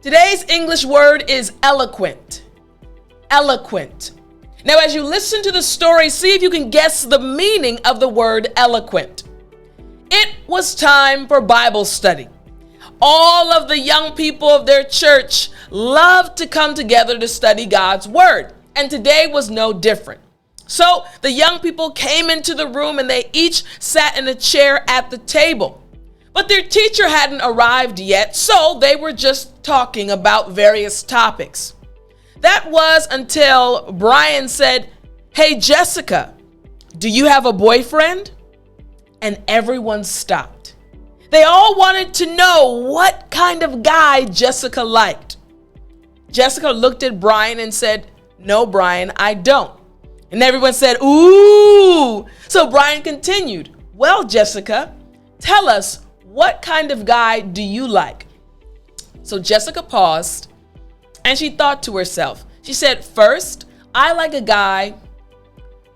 Today's English word is eloquent. Eloquent. Now, as you listen to the story, see if you can guess the meaning of the word eloquent. It was time for Bible study. All of the young people of their church loved to come together to study God's word, and today was no different. So the young people came into the room and they each sat in a chair at the table. But their teacher hadn't arrived yet, so they were just talking about various topics. That was until Brian said, "Hey, Jessica, do you have a boyfriend?" And everyone stopped. They all wanted to know what kind of guy Jessica liked. Jessica looked at Brian and said, "No, Brian, I don't." And everyone said, "Ooh." So Brian continued, "Well, Jessica, tell us, what kind of guy do you like?" So Jessica paused and she thought to herself. She said, "First, I like a guy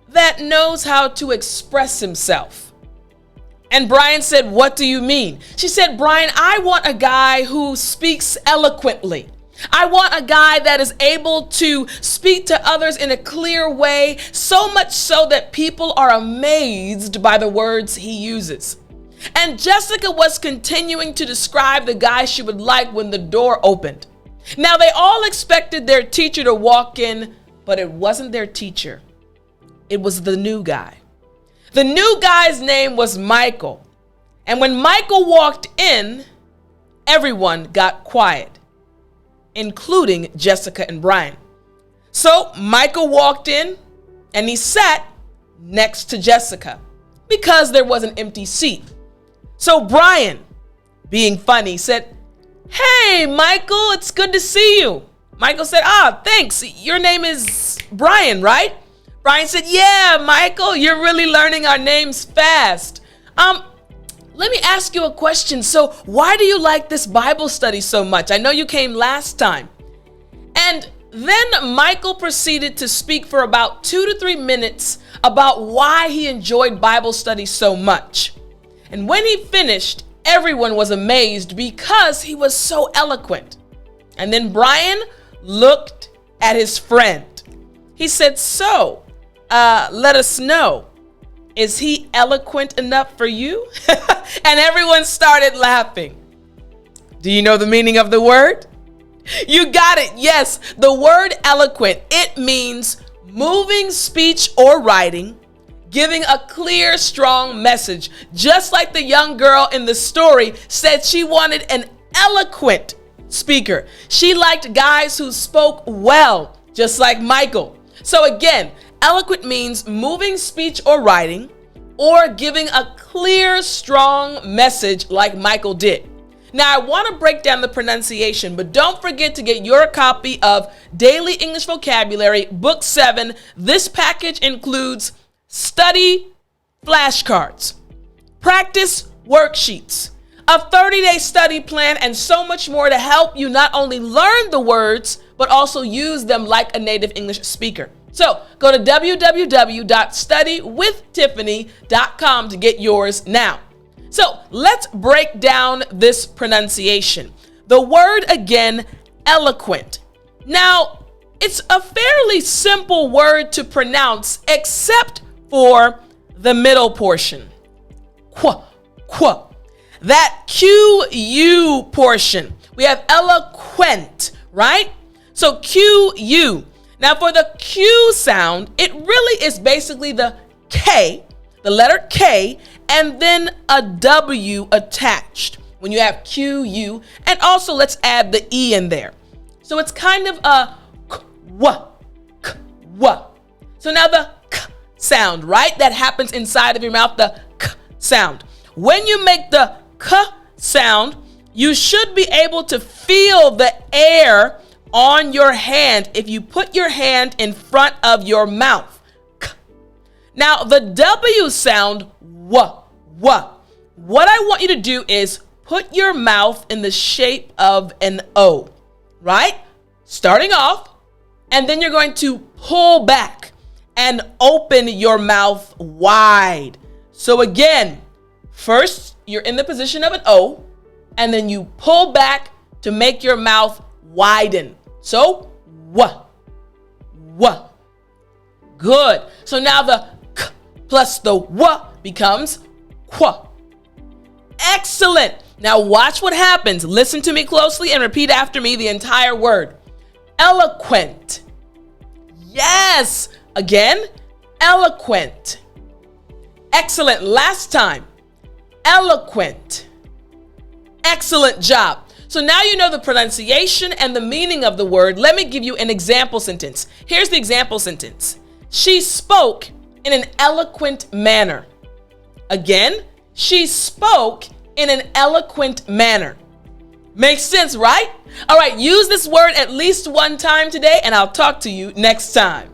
that knows how to express himself." And Brian said, "What do you mean?" She said, "Brian, I want a guy who speaks eloquently. I want a guy that is able to speak to others in a clear way, so much so that people are amazed by the words he uses." And Jessica was continuing to describe the guy she would like when the door opened. Now, they all expected their teacher to walk in, but it wasn't their teacher. It was the new guy. The new guy's name was Michael. And when Michael walked in, everyone got quiet, including Jessica and Brian. So Michael walked in and he sat next to Jessica because there was an empty seat. So Brian, being funny, said, "Hey, Michael, it's good to see you." Michael said, "Thanks. Your name is Brian, right?" Brian said, "Yeah, Michael, you're really learning our names fast. Let me ask you a question. So why do you like this Bible study so much? I know you came last time." And then Michael proceeded to speak for about 2 to 3 minutes about why he enjoyed Bible study so much. And when he finished, everyone was amazed because he was so eloquent. And then Brian looked at his friend. He said, "So, let us know, is he eloquent enough for you?" And everyone started laughing. Do you know the meaning of the word? You got it. Yes, the word eloquent, it means moving speech or writing, giving a clear, strong message. Just like the young girl in the story said she wanted an eloquent speaker. She liked guys who spoke well, just like Michael. So again, eloquent means moving speech or writing, or giving a clear, strong message like Michael did. Now, I want to break down the pronunciation, but don't forget to get your copy of Daily English Vocabulary, Book 7. This package includes study flashcards, practice worksheets, a 30-day study plan, and so much more to help you not only learn the words, but also use them like a native English speaker. So go to www.studywithtiffani.com to get yours now. So let's break down this pronunciation. The word again, eloquent. Now, it's a fairly simple word to pronounce except for the middle portion. Qua, qua. That Q-U portion. We have eloquent, right? So Q-U. Now for the Q sound, it really is basically the K, the letter K, and then a W attached when you have Q-U. And also let's add the E in there. So it's kind of a K-W, K-W. So now the K sound, right? That happens inside of your mouth, the K sound. When you make the K sound, you should be able to feel the air on your hand if you put your hand in front of your mouth. K. Now the W sound, W, W. What I want you to do is put your mouth in the shape of an O, right? Starting off, and then you're going to pull back and open your mouth wide. So again, first you're in the position of an O, and then you pull back to make your mouth widen. So, w. Good. So now the k plus the w becomes qu. Excellent. Now watch what happens. Listen to me closely and repeat after me the entire word. Eloquent. Yes. Again, eloquent. Excellent. Last time. Eloquent. Excellent job. So now you know the pronunciation and the meaning of the word. Let me give you an example sentence. Here's the example sentence. She spoke in an eloquent manner. Again, she spoke in an eloquent manner. Makes sense, right? All right, use this word at least one time today, and I'll talk to you next time.